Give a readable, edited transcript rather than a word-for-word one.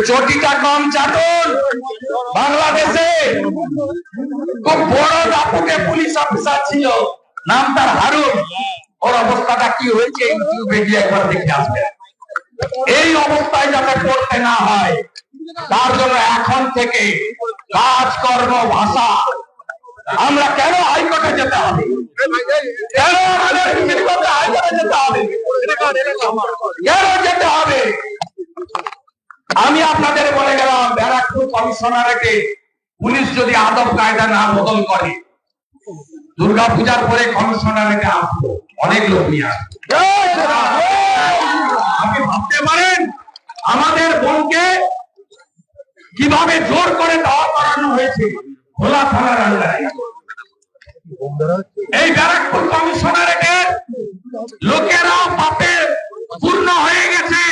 চটিটা কম চাটুন। বাংলাদেশে খুব বড় দাপুটে পুলিশ অফিসার ছিল, নাম তার হারুন। ওর অবস্থাটা কি হয়েছে ইউটিউবে গিয়ে একবার দেখে আসবে। এই অবস্থায় যাতে পড়তে না হয় তার জন্য এখন থেকে কাজকর্ম ভাষা। আমরা কেন হাইকোর্টে যেতে হবে? কেন আমাদের হাইকোর্টে যেতে হবে? কেন যেতে হবে? আমি আপনাদের বলে গেলাম, ব্যারাকপুর কমিশনারেটে পুলিশ যদি আদব কায়দা না বদল করে, দুর্গাপূজার পরে কমিশনারেটে আসবো, অনেক লোক নিয়ে আসবো। আপনি ভাবতে পারেন আমাদের বোনকে কিভাবে জোর করে দাওয়া করানো হয়েছে ভোলা থানার আন্ডারে। এই ব্যারাকপুর কমিশনারেটের লোকেরা পাপে পূর্ণ হয়ে গেছে।